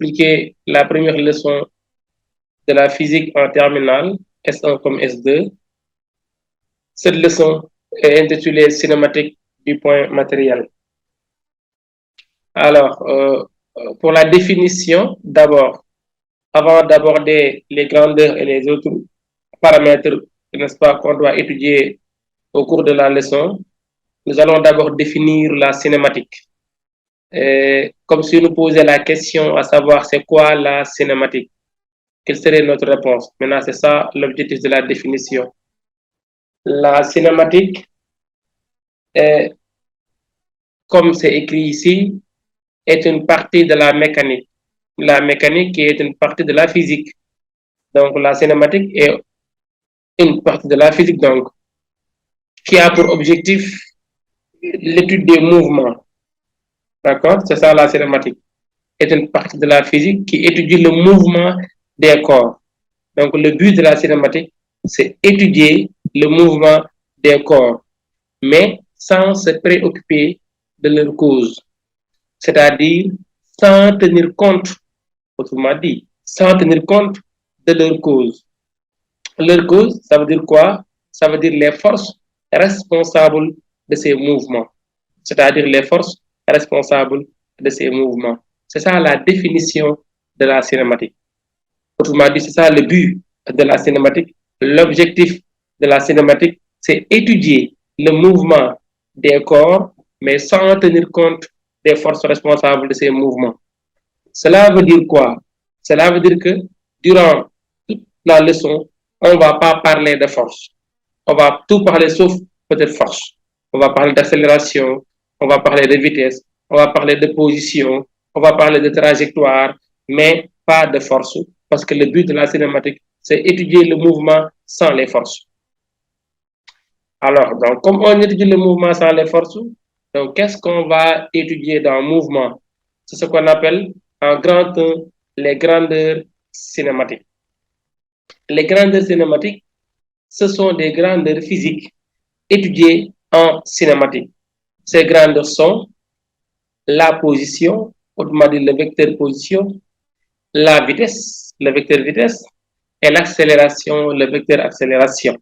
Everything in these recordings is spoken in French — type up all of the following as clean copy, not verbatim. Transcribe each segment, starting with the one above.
expliqué la première leçon de la physique en terminale, S1 comme S2. Cette leçon est intitulée Cinématique du point matériel. Alors, pour la définition, d'abord, avant d'aborder les grandeurs et les autres paramètres, n'est-ce pas, qu'on doit étudier au cours de la leçon, nous allons d'abord définir la cinématique. Comme si nous posions la question à savoir c'est quoi la cinématique? Quelle serait notre réponse? Maintenant, c'est ça l'objectif de la définition. La cinématique, comme c'est écrit ici, est une partie de la mécanique. La mécanique qui est une partie de la physique. Donc, la cinématique est une partie de la physique, donc, qui a pour objectif l'étude des mouvements. D'accord? C'est ça la cinématique. Est une partie de la physique qui étudie le mouvement des corps. Donc, le but de la cinématique, c'est étudier le mouvement des corps, mais sans se préoccuper de leur cause. C'est-à-dire sans tenir compte, autrement dit, sans tenir compte de leur cause. Leur cause, ça veut dire quoi? Ça veut dire les forces responsables de ces mouvements. C'est-à-dire les forces responsables de ces mouvements. C'est ça la définition de la cinématique. Autrement dit, c'est ça le but de la cinématique. L'objectif de la cinématique, c'est étudier le mouvement des corps, mais sans tenir compte des forces responsables de ces mouvements. Cela veut dire quoi? Cela veut dire que durant toute la leçon, on ne va pas parler de force. On va tout parler sauf peut-être force. On va parler d'accélération, on va parler de vitesse, on va parler de position, on va parler de trajectoire, mais pas de force, parce que le but de la cinématique, c'est étudier le mouvement sans les forces. Alors, donc, comme on étudie le mouvement sans les forces, donc qu'est-ce qu'on va étudier dans le mouvement? C'est ce qu'on appelle en grand 1 les grandeurs cinématiques. Les grandeurs cinématiques, ce sont des grandeurs physiques étudiées en cinématique. Ces grandeurs sont la position, autrement dit le vecteur position, la vitesse, le vecteur vitesse, et l'accélération, le vecteur accélération.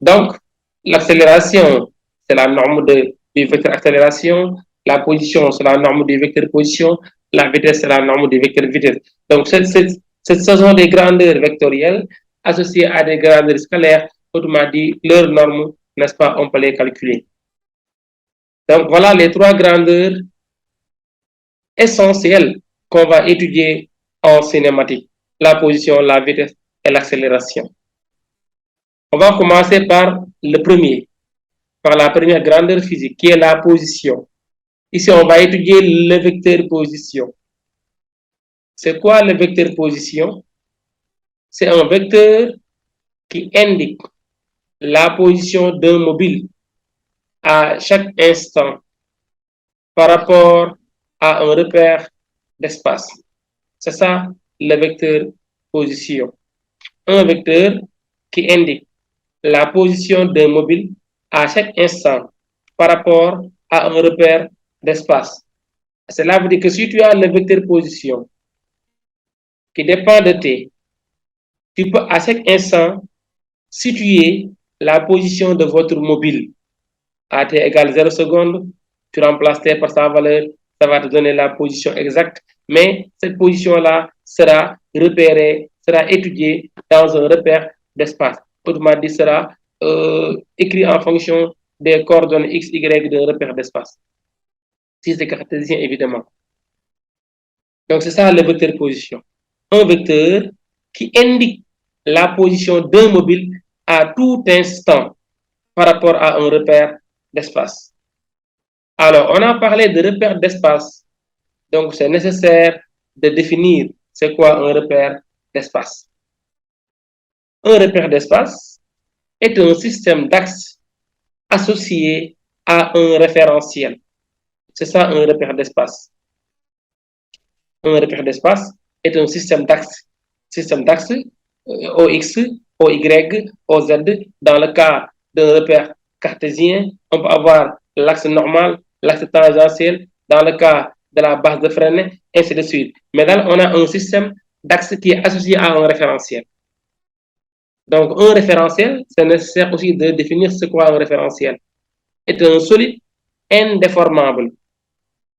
Donc, l'accélération, c'est la norme du vecteur accélération, la position, c'est la norme du vecteur position, la vitesse, c'est la norme du vecteur vitesse. Donc, ce sont des grandeurs vectorielles associées à des grandeurs scalaires, autrement dit, leurs normes, n'est-ce pas, on peut les calculer. Donc, voilà les trois grandeurs essentielles qu'on va étudier en cinématique, la position, la vitesse et l'accélération. On va commencer par le premier, par la première grandeur physique, qui est la position. Ici, on va étudier le vecteur position. C'est quoi le vecteur position? C'est un vecteur qui indique la position d'un mobile à chaque instant par rapport à un repère d'espace. C'est ça le vecteur position. Un vecteur qui indique la position d'un mobile à chaque instant par rapport à un repère d'espace. Cela veut dire que si tu as le vecteur position qui dépend de t, tu peux à chaque instant situer la position de votre mobile. À t égale 0 secondes, tu remplaces t par sa valeur, ça va te donner la position exacte, mais cette position-là sera repérée, sera étudiée dans un repère d'espace. Autrement dit, sera écrit en fonction des coordonnées x, y d'un repère d'espace. Si c'est cartésien, évidemment. Donc, c'est ça le vecteur position. Un vecteur qui indique la position d'un mobile à tout instant par rapport à un repère d'espace. Alors, on a parlé de repère d'espace. Donc, c'est nécessaire de définir c'est quoi un repère d'espace. Un repère d'espace est un système d'axes associé à un référentiel. C'est ça un repère d'espace. Un repère d'espace est un système d'axes. Système d'axes OX, OY, OZ. Dans le cas d'un repère cartésien, on peut avoir l'axe normal, l'axe tangentiel. Dans le cas de la base de Frenet, ainsi de suite. Mais là, on a un système d'axe qui est associé à un référentiel. Donc, un référentiel, c'est nécessaire aussi de définir ce qu'est un référentiel. C'est un solide indéformable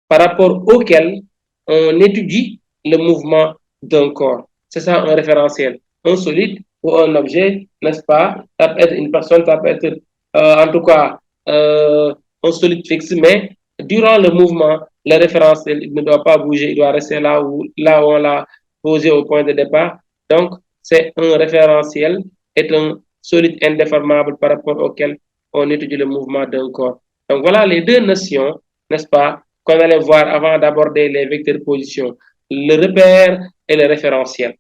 par rapport auquel on étudie le mouvement d'un corps. C'est ça un référentiel. Un solide ou un objet, n'est-ce pas? Ça peut être une personne, ça peut être en tout cas un solide fixe, mais durant le mouvement, le référentiel il ne doit pas bouger, il doit rester là où on l'a posé au point de départ. Donc, c'est un référentiel, est un solide indéformable par rapport auquel on étudie le mouvement d'un corps. Donc, voilà les deux notions, n'est-ce pas, qu'on allait voir avant d'aborder les vecteurs de position, le repère et le référentiel.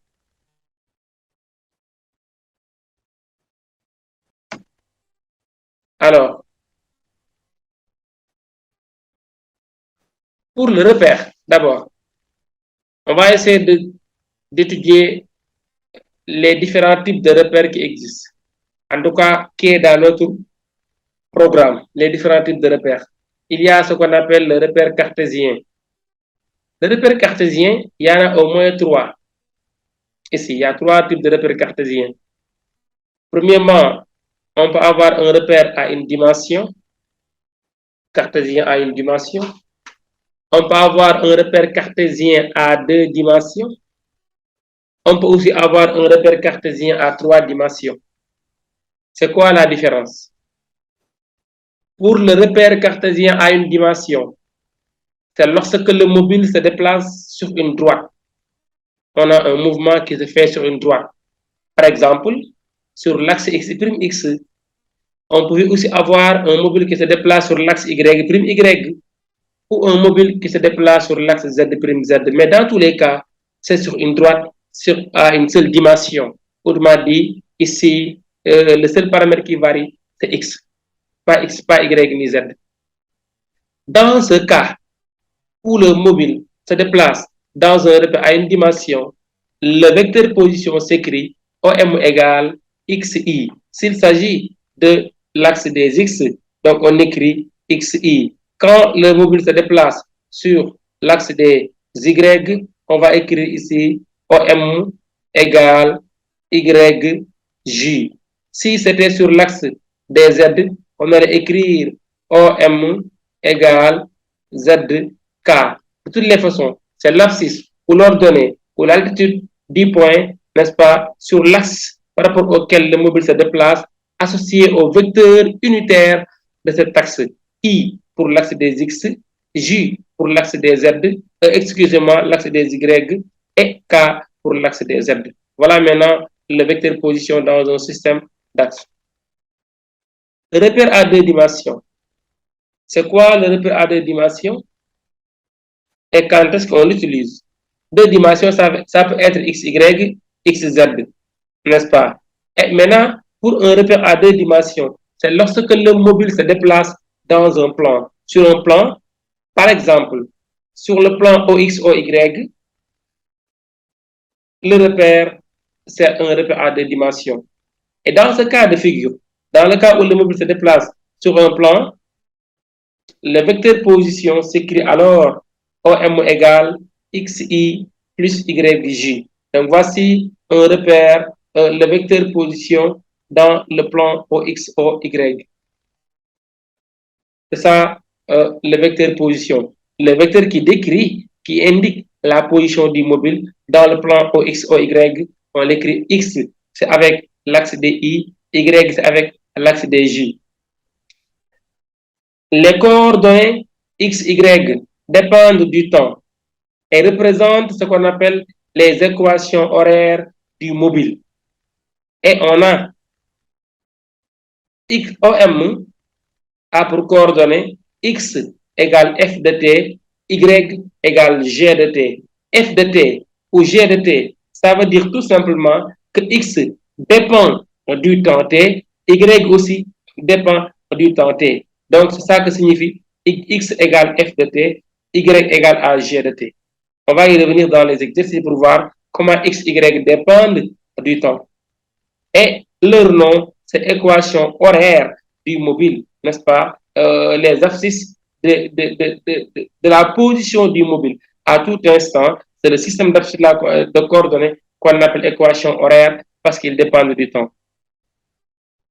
Alors, pour le repère, d'abord, on va essayer d'étudier les différents types de repères qui existent. En tout cas, qui est dans notre programme, les différents types de repères. Il y a ce qu'on appelle le repère cartésien. Le repère cartésien, il y en a au moins trois. Ici, il y a trois types de repères cartésiens. Premièrement, on peut avoir un repère à une dimension, cartésien à une dimension. On peut avoir un repère cartésien à deux dimensions. On peut aussi avoir un repère cartésien à trois dimensions. C'est quoi la différence? Pour le repère cartésien à une dimension, c'est lorsque le mobile se déplace sur une droite. On a un mouvement qui se fait sur une droite. Par exemple, sur l'axe X', on pouvait aussi avoir un mobile qui se déplace sur l'axe Y', ou un mobile qui se déplace sur l'axe Z'. Mais dans tous les cas, c'est sur une droite à une seule dimension. Autrement dit, ici, le seul paramètre qui varie, c'est X, pas Y ni Z. Dans ce cas où le mobile se déplace dans un repère à une dimension, le vecteur position s'écrit OM égale XI. S'il s'agit de l'axe des X, donc on écrit XI. Quand le mobile se déplace sur l'axe des Y, on va écrire ici OM égale YJ. Si c'était sur l'axe des Z, on allait écrire OM égale ZK. De toutes les façons, c'est l'abscisse ou l'ordonnée ou l'altitude du point, n'est-ce pas, sur l'axe par rapport auquel le mobile se déplace, associé au vecteur unitaire de cet axe. I pour l'axe des X, J pour l'axe des Z, excusez-moi, l'axe des Y, et K pour l'axe des Z. Voilà maintenant le vecteur position dans un système d'axes. Le repère à deux dimensions. C'est quoi le repère à deux dimensions? Et quand est-ce qu'on l'utilise? Deux dimensions, ça peut être XY, XZ, n'est-ce pas? Et maintenant, pour un repère à deux dimensions, c'est lorsque le mobile se déplace dans un plan. Sur un plan, par exemple, sur le plan OX, OY, le repère, c'est un repère à deux dimensions. Et dans ce cas de figure, dans le cas où le mobile se déplace sur un plan, le vecteur position s'écrit alors OM égale XI plus YJ. Donc voici un repère, le vecteur position dans le plan OX, OY. C'est ça le vecteur position. Le vecteur qui décrit, qui indique la position du mobile dans le plan OX, OY, on l'écrit X, c'est avec l'axe des I, Y, c'est avec l'axe des J. Les coordonnées X, Y dépendent du temps et représentent ce qu'on appelle les équations horaires du mobile. Et on a OM a pour coordonnées X égale F de T, Y égale G de T. F de T ou G de T, ça veut dire tout simplement que X dépend du temps T, Y aussi dépend du temps T. Donc, c'est ça que signifie X égale F de T, Y égale à G de T. On va y revenir dans les exercices pour voir comment X, Y dépendent du temps. Et leur nom, c'est équation horaire du mobile, n'est-ce pas? Les abscisses de la position du mobile à tout instant, c'est le système de coordonnées qu'on appelle équation horaire parce qu'il dépend du temps.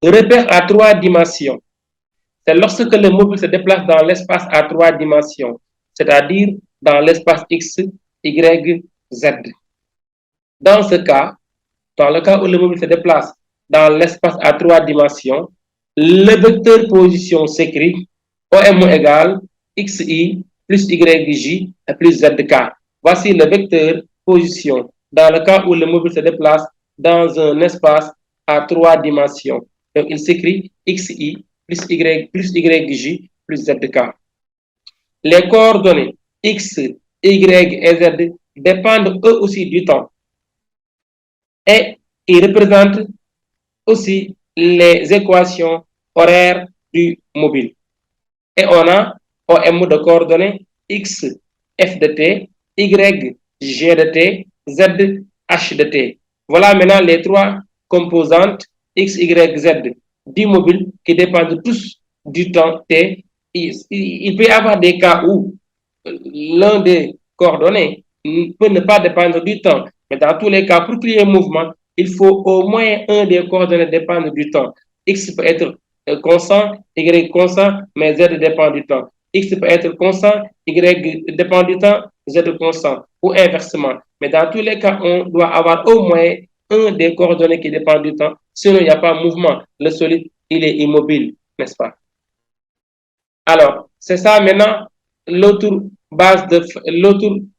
Le repère à 3 dimensions, c'est lorsque le mobile se déplace dans l'espace à 3 dimensions, c'est-à-dire dans l'espace X, Y, Z. Dans ce cas, dans le cas où le mobile se déplace dans l'espace à 3 dimensions, le vecteur position s'écrit OM égale XI plus YJ plus ZK. Voici le vecteur position dans le cas où le mobile se déplace dans un espace à 3 dimensions. Donc, il s'écrit XI plus YJ plus ZK. Les coordonnées X, Y et Z dépendent eux aussi du temps. Et ils représentent aussi les équations horaires du mobile. Et on a OM de coordonnées X, F de T, Y, G de T, Z, H de T. Voilà maintenant les 3 composantes X, Y, Z du mobile qui dépendent tous du temps T. Il peut y avoir des cas où l'un des coordonnées peut ne pas dépendre du temps. Mais dans tous les cas, pour qu'il y ait un mouvement, il faut au moins un des coordonnées dépendre du temps. X peut être constant, Y constant, mais Z dépend du temps. X peut être constant, Y dépend du temps, Z constant, ou inversement. Mais dans tous les cas, on doit avoir au moins un des coordonnées qui dépend du temps, sinon il n'y a pas de mouvement. Le solide, il est immobile, n'est-ce pas? Alors, c'est ça maintenant l'autre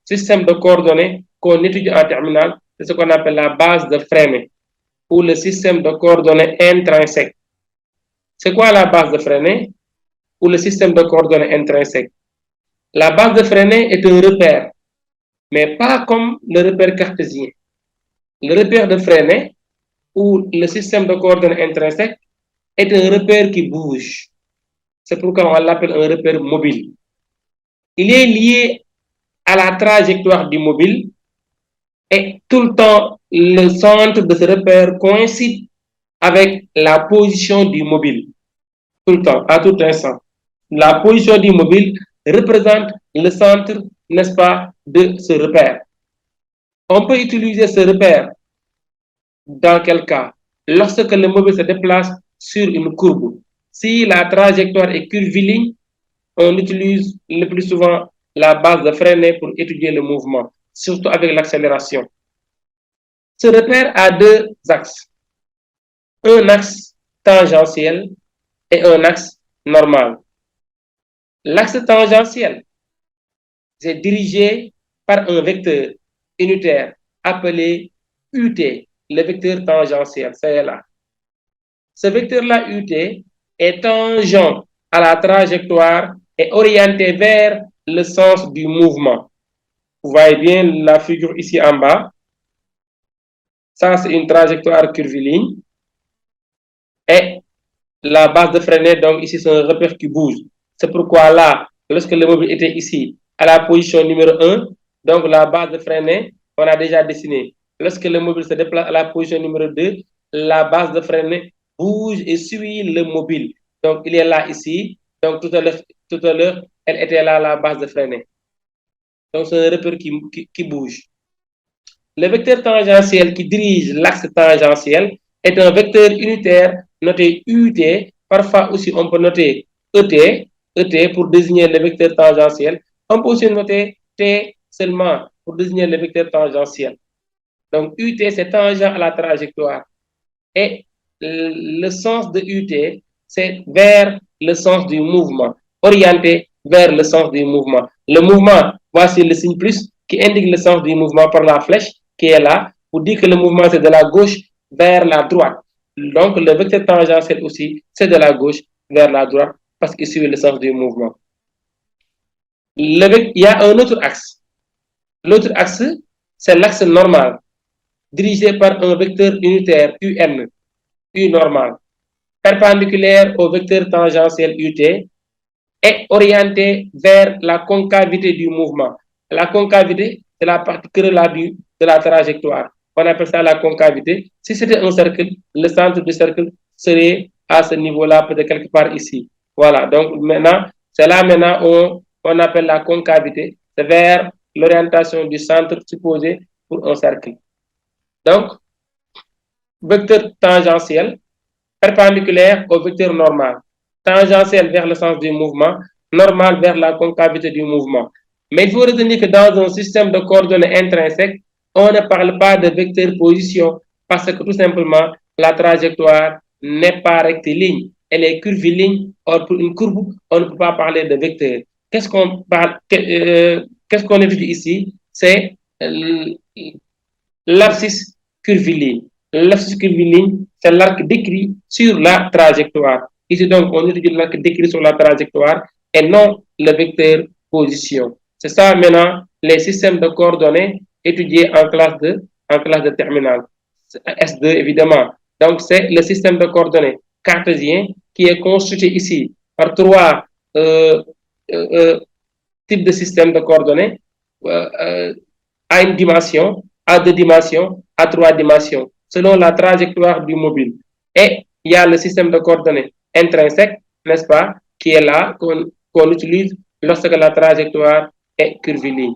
système de coordonnées qu'on étudie en terminale, c'est ce qu'on appelle la base de Freinet ou le système de coordonnées intrinsèques. C'est quoi la base de Freinet ou le système de coordonnées intrinsèques? La base de Freinet est un repère, mais pas comme le repère cartésien. Le repère de Freinet ou le système de coordonnées intrinsèques est un repère qui bouge. C'est pourquoi on l'appelle un repère mobile. Il est lié à la trajectoire du mobile et tout le temps, le centre de ce repère coïncide avec la position du mobile. Tout le temps, à tout instant. La position du mobile représente le centre, n'est-ce pas, de ce repère. On peut utiliser ce repère dans quel cas? Lorsque le mobile se déplace sur une courbe. Si la trajectoire est curviligne, on utilise le plus souvent la base de Freinet pour étudier le mouvement, surtout avec l'accélération. Ce repère a 2 axes. Un axe tangentiel et un axe normal. L'axe tangentiel, c'est dirigé par un vecteur unitaire appelé UT, le vecteur tangentiel, c'est là. Ce vecteur-là, UT, est tangent à la trajectoire et orienté vers le sens du mouvement. Vous voyez bien la figure ici en bas. Ça, c'est une trajectoire curviligne. Et la base de Freinet, donc ici, c'est un repère qui bouge. C'est pourquoi là, lorsque le mobile était ici, à la position numéro 1, donc la base de Freinet, on a déjà dessiné. Lorsque le mobile se déplace à la position numéro 2, la base de Freinet bouge et suit le mobile. Donc, il est là, ici. Donc, tout à l'heure, elle était là, la base de Freinet. Donc, c'est un repère qui bouge. Le vecteur tangentiel qui dirige l'axe tangentiel est un vecteur unitaire noté UT. Parfois aussi, on peut noter ET pour désigner le vecteur tangentiel. On peut aussi noter T seulement pour désigner le vecteur tangentiel. Donc, UT, c'est tangent à la trajectoire. Et le sens de UT, c'est vers le sens du mouvement, orienté vers le sens du mouvement. Le mouvement, voici le signe plus qui indique le sens du mouvement par la flèche qui est là pour dire que le mouvement c'est de la gauche vers la droite. Donc, le vecteur tangentiel aussi, c'est de la gauche vers la droite parce qu'il suit le sens du mouvement. Il y a un autre axe. L'autre axe, c'est l'axe normal, dirigé par un vecteur unitaire UN, U normal, perpendiculaire au vecteur tangentiel UT et orienté vers la concavité du mouvement. La concavité, c'est la partie creux de la trajectoire. On appelle ça la concavité. Si c'était un cercle, le centre du cercle serait à ce niveau-là, peut-être quelque part ici. Voilà, donc maintenant, C'est là maintenant où on appelle la concavité, c'est vers l'orientation du centre supposé pour un cercle. Donc, vecteur tangentiel, perpendiculaire au vecteur normal, tangentiel vers le sens du mouvement, normal vers la concavité du mouvement. Mais il faut retenir que dans un système de coordonnées intrinsèques, on ne parle pas de vecteur position parce que tout simplement, la trajectoire n'est pas rectiligne, elle est curviligne. Or, pour une courbe, on ne peut pas parler de vecteur. Qu'est-ce qu'on parle, qu'est-ce qu'on étudie ici? C'est l'abscisse curviligne. L'abscisse curviligne, c'est l'arc décrit sur la trajectoire. Ici, donc, on étudie l'arc décrit sur la trajectoire et non le vecteur position. C'est ça, maintenant, les systèmes de coordonnées étudiés en classe de terminale. S2, évidemment. Donc, c'est le système de coordonnées cartésien qui est constitué ici par trois types de systèmes de coordonnées à une dimension, à deux dimensions, à trois dimensions, selon la trajectoire du mobile. Et il y a le système de coordonnées intrinsèque, n'est-ce pas, qui est là, qu'on utilise lorsque la trajectoire est curviligne.